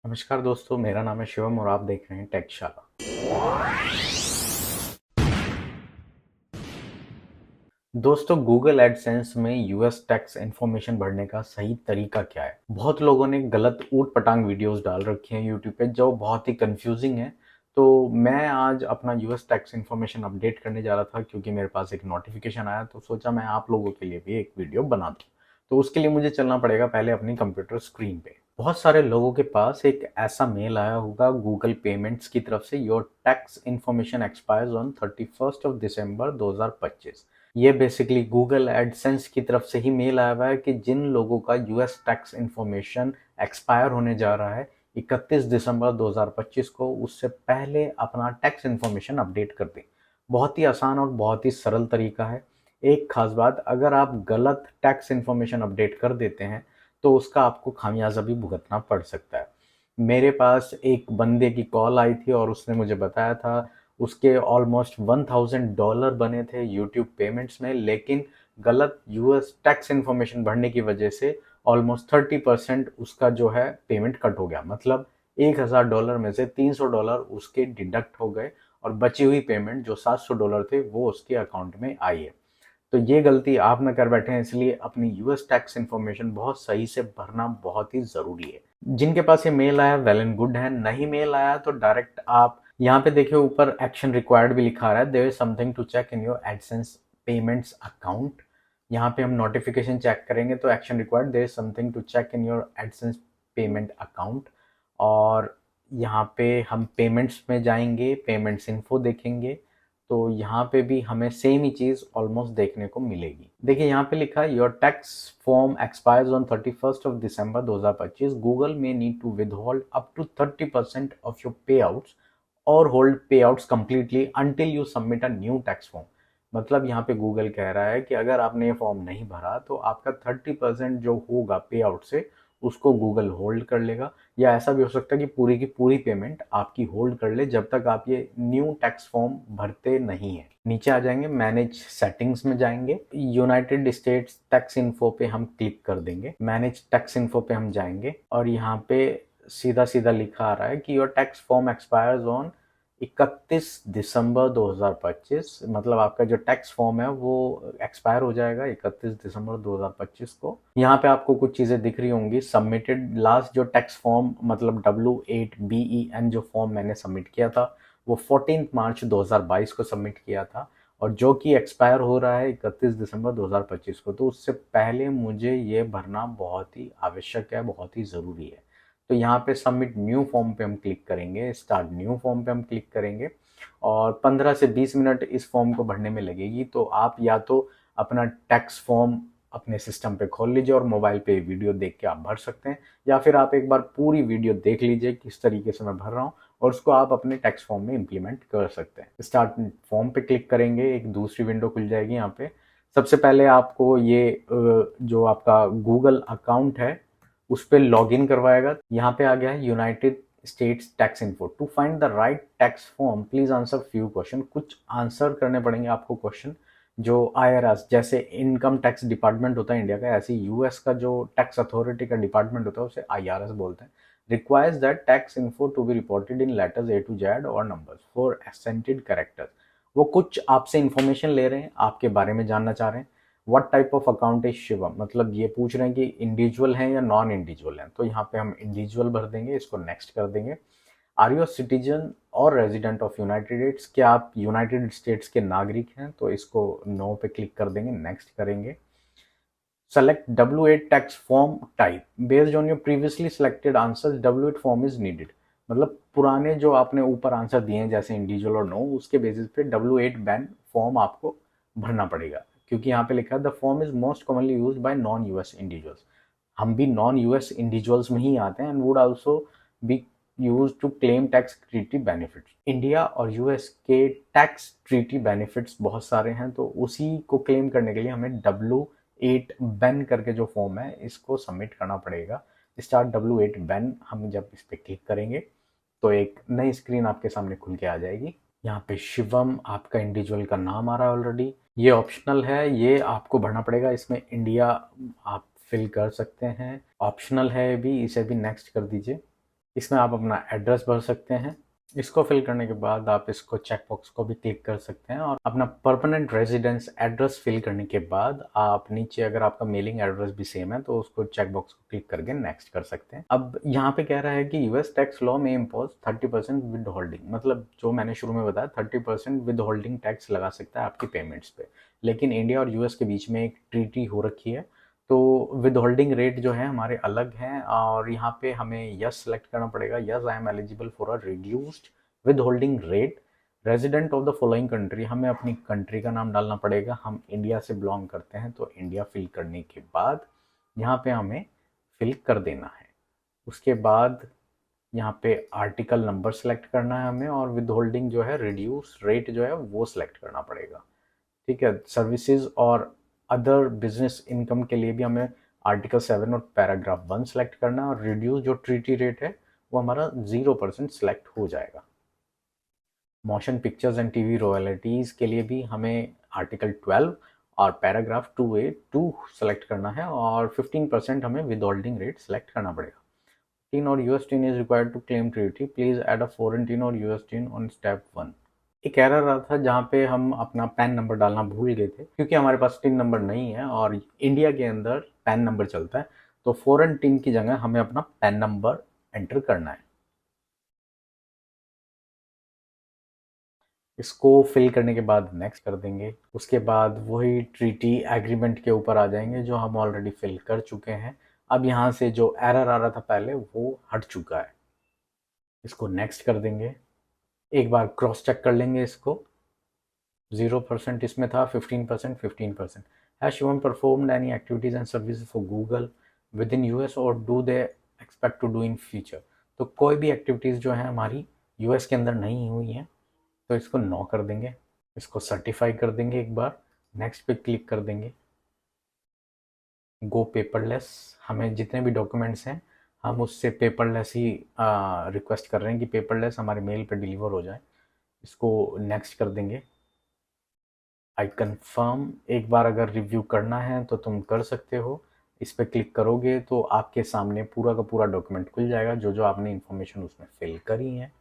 नमस्कार दोस्तों, मेरा नाम है शिवम और आप देख रहे हैं टेकशाला। दोस्तों, गूगल एडसेंस में यूएस टैक्स इन्फॉर्मेशन भरने का सही तरीका क्या है? बहुत लोगों ने गलत ऊट-पटांग वीडियोस डाल रखी हैं यूट्यूब पे जो बहुत ही कंफ्यूजिंग है। तो मैं आज अपना यूएस टैक्स इन्फॉर्मेशन अपडेट करने जा रहा था क्योंकि मेरे पास एक नोटिफिकेशन आया, तो सोचा मैं आप लोगों के लिए भी एक वीडियो बना दूं। तो उसके लिए मुझे चलना पड़ेगा पहले अपनी कंप्यूटर स्क्रीन पे। बहुत सारे लोगों के पास एक ऐसा मेल आया होगा गूगल पेमेंट्स की तरफ से, your tax information expires on 31st of December 2025। ये बेसिकली गूगल एडसेंस की तरफ से ही मेल आया हुआ है कि जिन लोगों का यूएस टैक्स इन्फॉर्मेशन एक्सपायर होने जा रहा है 31 दिसंबर 2025 को, उससे पहले अपना टैक्स इन्फॉर्मेशन अपडेट कर दें। बहुत ही आसान और बहुत ही सरल तरीका है। एक खास बात, अगर आप गलत टैक्स इन्फॉर्मेशन अपडेट कर देते हैं तो उसका आपको खामियाजा भी भुगतना पड़ सकता है। मेरे पास एक बंदे की कॉल आई थी और उसने मुझे बताया था उसके ऑलमोस्ट $1000 बने थे यूट्यूब पेमेंट्स में, लेकिन गलत यूएस टैक्स इन्फॉर्मेशन भरने की वजह से ऑलमोस्ट 30% उसका जो है पेमेंट कट हो गया। मतलब $1000 में से $300 उसके डिडक्ट हो गए और बची हुई पेमेंट जो $700 थे वो उसके अकाउंट में आई है। तो ये गलती आप ना कर बैठे हैं, इसलिए अपनी यूएस टैक्स इन्फॉर्मेशन बहुत सही से भरना बहुत ही ज़रूरी है। जिनके पास ये मेल आया वेल एंड गुड है, नहीं मेल आया तो डायरेक्ट आप यहाँ पे देखिए ऊपर एक्शन रिक्वायर्ड भी लिखा रहा है, there is something to check in your AdSense payments account. यहाँ पे हम नोटिफिकेशन चेक करेंगे तो action required, there is something to check in your AdSense payment account. और यहाँ पे हम पेमेंट्स में जाएंगे, पेमेंट्स इन्फो देखेंगे तो यहाँ पे भी हमें सेम ही चीज ऑलमोस्ट देखने को मिलेगी। देखिए यहाँ पे लिखा है your tax form expires on 31st of December 2025। Google may need to withhold up to 30% of your payouts or hold payouts completely until you submit a new tax form. मतलब यहाँ पे Google कह रहा है कि अगर आपने ये फॉर्म नहीं भरा तो आपका 30% जो होगा पे आउट से उसको गूगल होल्ड कर लेगा, या ऐसा भी हो सकता है कि पूरी की पूरी पेमेंट आपकी होल्ड कर ले जब तक आप ये न्यू टैक्स फॉर्म भरते नहीं है। नीचे आ जाएंगे, मैनेज सेटिंग्स में जाएंगे, यूनाइटेड स्टेट्स टैक्स इन्फो पे हम क्लिक कर देंगे, मैनेज टैक्स इन्फो पे हम जाएंगे और यहाँ पे सीधा सीधा लिखा आ रहा है कि your tax form expires on 31 दिसंबर 2025। मतलब आपका जो टैक्स फॉर्म है वो एक्सपायर हो जाएगा 31 दिसंबर 2025 को। यहाँ पे आपको कुछ चीज़ें दिख रही होंगी, सबमिटेड लास्ट जो टैक्स फॉर्म मतलब W8BEN जो फॉर्म मैंने सबमिट किया था वो 14 मार्च 2022 को सबमिट किया था और जो कि एक्सपायर हो रहा है 31 दिसंबर 2025 को। तो उससे पहले मुझे ये भरना बहुत ही आवश्यक है, बहुत ही ज़रूरी है। तो यहाँ पे सबमिट न्यू फॉर्म पे हम क्लिक करेंगे, स्टार्ट न्यू फॉर्म पे हम क्लिक करेंगे और 15 से 20 मिनट इस फॉर्म को भरने में लगेगी। तो आप या तो अपना टैक्स फॉर्म अपने सिस्टम पे खोल लीजिए और मोबाइल पे वीडियो देख के आप भर सकते हैं, या फिर आप एक बार पूरी वीडियो देख लीजिए किस तरीके से मैं भर रहा हूँ और उसको आप अपने टैक्स फॉर्म में इम्प्लीमेंट कर सकते हैं। स्टार्ट फॉर्म पे क्लिक करेंगे, एक दूसरी विंडो खुल जाएगी। यहाँ पे सबसे पहले आपको ये जो आपका गूगल अकाउंट है उस पर लॉग इन करवाएगा। यहाँ पे आ गया है United States tax info, to find the right tax form please answer few question. कुछ आंसर करने पड़ेंगे आपको क्वेश्चन। जो आईआरएस जैसे इनकम टैक्स डिपार्टमेंट होता है इंडिया का, ऐसे यूएस का जो टैक्स अथॉरिटी का डिपार्टमेंट होता है उसे आईआरएस बोलते हैं। Requires that tax info to be reported in letters A to Z और नंबर्स फॉर एसेंटेड कैरेक्टर्स। वो कुछ आपसे इंफॉर्मेशन ले रहे हैं, आपके बारे में जानना चाह रहे हैं। What type of account is Shivam, मतलब ये पूछ रहे हैं कि इंडिविजुअल हैं या नॉन इंडिविजुअल हैं। तो यहाँ पे हम इंडिविजुअल भर देंगे, इसको नेक्स्ट कर देंगे। आर यू सिटीजन और रेजिडेंट ऑफ यूनाइटेड स्टेट्स, क्या आप यूनाइटेड स्टेट्स के नागरिक हैं? तो इसको नो पे क्लिक कर देंगे, नेक्स्ट करेंगे। Select W8 tax form type based on your previously selected answers, W8 form is needed. मतलब पुराने जो आपने ऊपर आंसर दिए हैं जैसे इंडिविजुअल और नो, उसके बेसिस पे W8 बैन फॉर्म आपको भरना पड़ेगा, क्योंकि यहाँ पे लिखा है the form is most commonly used by non US individuals. हम भी नॉन यूएस इंडिविजुअल्स में ही आते हैं and would also be use to claim tax treaty benefits. India और यूएस के टैक्स ट्रीटी बेनिफिट्स बहुत सारे हैं, तो उसी को क्लेम करने के लिए हमें W8 बैन करके जो फॉर्म है इसको सबमिट करना पड़ेगा। स्टार्ट W8 बैन हम जब इस पर क्लिक करेंगे तो एक नई स्क्रीन आपके सामने खुल के आ जाएगी। यहाँ पे शिवम आपका इंडिविजुअल का नाम आ रहा है ऑलरेडी। ये ऑप्शनल है, ये आपको भरना पड़ेगा। इसमें इंडिया आप फिल कर सकते हैं, ऑप्शनल है भी, इसे भी नेक्स्ट कर दीजिए। इसमें आप अपना एड्रेस भर सकते हैं। इसको फिल करने के बाद आप इसको चेक बॉक्स को भी क्लिक कर सकते हैं और अपना परमानेंट रेजिडेंस एड्रेस फिल करने के बाद आप नीचे अगर आपका मेलिंग एड्रेस भी सेम है तो उसको चेक बॉक्स को क्लिक करके नेक्स्ट कर सकते हैं। अब यहाँ पे कह रहा है कि यूएस टैक्स लॉ में इम्पोज 30% विद होल्डिंग, मतलब जो मैंने शुरू में बताया 30% विद होल्डिंग टैक्स लगा सकता है आपकी पेमेंट्स पे। लेकिन इंडिया और यूएस के बीच में एक ट्रीटी हो रखी है, तो विद होल्डिंग रेट जो है हमारे अलग हैं और यहाँ पे हमें यस सेलेक्ट करना पड़ेगा। Yes, I am eligible for a reduced with holding rate, resident of the following country. हमें अपनी कंट्री का नाम डालना पड़ेगा। हम इंडिया से बिलोंग करते हैं तो इंडिया फिल करने के बाद यहाँ पे हमें फिल कर देना है। उसके बाद यहाँ पे आर्टिकल नंबर सेलेक्ट करना है हमें और विद होल्डिंग जो है रिड्यूस रेट जो है वो सिलेक्ट करना पड़ेगा। ठीक है, सर्विसेज और अदर बिजनेस इनकम के लिए भी हमें आर्टिकल 7 और पैराग्राफ 1 सेलेक्ट करना है और रिड्यूस जो ट्रीटी रेट है वो हमारा 0% सेलेक्ट हो जाएगा। Motion pictures and TV royalties के लिए भी हमें आर्टिकल 12 और पैराग्राफ 2A 2 सेलेक्ट करना है और 15% हमें विद होल्डिंग रेट सेलेक्ट करना पड़ेगा। टीन और US TIN is required to claim treaty, please add a foreign TIN और यूएस टीन ऑन स्टेप 1। एक एरर रहा था जहाँ पे हम अपना पैन नंबर डालना भूल गए थे, क्योंकि हमारे पास टिन नंबर नहीं है और इंडिया के अंदर पैन नंबर चलता है, तो फॉरेन टिन की जगह हमें अपना पैन नंबर एंटर करना है। इसको फिल करने के बाद नेक्स्ट कर देंगे। उसके बाद वही ट्रीटी एग्रीमेंट के ऊपर आ जाएंगे जो हम ऑलरेडी फिल कर चुके हैं। अब यहाँ से जो एरर आ रहा था पहले वो हट चुका है। इसको नेक्स्ट कर देंगे। एक बार क्रॉस चेक कर लेंगे इसको। 0% इसमें था, 15%, 15%। Has Shivam performed any activities and services for Google within US or do they expect to do in future. तो कोई भी एक्टिविटीज़ जो है हमारी यूएस के अंदर नहीं हुई हैं, तो इसको नो कर देंगे। इसको सर्टिफाई कर देंगे एक बार, नेक्स्ट पे क्लिक कर देंगे। गो पेपरलेस, हमें जितने भी डॉक्यूमेंट्स हैं हम उससे पेपरलेस ही रिक्वेस्ट कर रहे हैं कि पेपरलेस हमारे मेल पे डिलीवर हो जाए। इसको नेक्स्ट कर देंगे। आई कन्फर्म, एक बार अगर रिव्यू करना है तो तुम कर सकते हो। इस पर क्लिक करोगे तो आपके सामने पूरा का पूरा डॉक्यूमेंट खुल जाएगा, जो जो आपने इन्फॉर्मेशन उसमें फिल करी है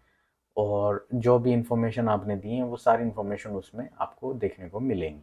और जो भी इन्फॉर्मेशन आपने दी है वो सारी इन्फॉर्मेशन उसमें आपको देखने को मिलेंगी।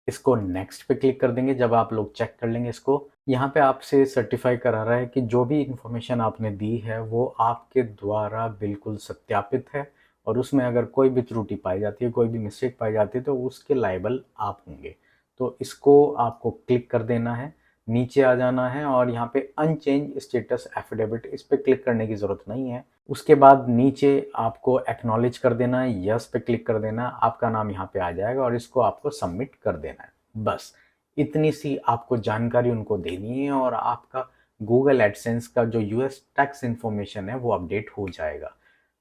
इसको नेक्स्ट पे क्लिक कर देंगे। जब आप लोग चेक कर लेंगे इसको, यहाँ पे आपसे सर्टिफाई करा रहा है कि जो भी इन्फॉर्मेशन आपने दी है वो आपके द्वारा बिल्कुल सत्यापित है और उसमें अगर कोई भी त्रुटि पाई जाती है, कोई भी मिस्टेक पाई जाती है तो उसके लायबल आप होंगे। तो इसको आपको क्लिक कर देना है, नीचे आ जाना है और यहाँ पे अनचेंज स्टेटस एफिडेविट, इस पे क्लिक करने की ज़रूरत नहीं है। उसके बाद नीचे आपको एक्नॉलेज कर देना है, यस पे क्लिक कर देना है, आपका नाम यहाँ पे आ जाएगा और इसको आपको सबमिट कर देना है। बस इतनी सी आपको जानकारी उनको देनी है और आपका गूगल एडसेंस का जो यूएस टैक्स इन्फॉर्मेशन है वो अपडेट हो जाएगा।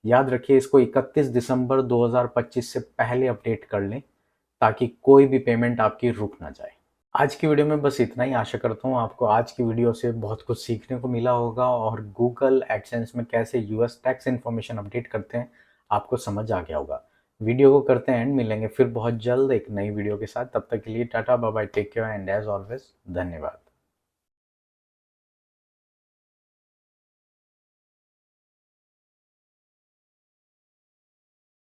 याद रखिए, इसको 31 दिसंबर 2025 से पहले अपडेट कर लें ताकि कोई भी पेमेंट आपकी रुक ना जाए। आज की वीडियो में बस इतना ही। आशा करता हूँ आपको आज की वीडियो से बहुत कुछ सीखने को मिला होगा और गूगल एडसेंस में कैसे यूएस टैक्स इन्फॉर्मेशन अपडेट करते हैं आपको समझ आ गया होगा। वीडियो को करते हैं एंड, मिलेंगे फिर बहुत जल्द एक नई वीडियो के साथ। तब तक के लिए tata bye bye, take care and as always धन्यवाद।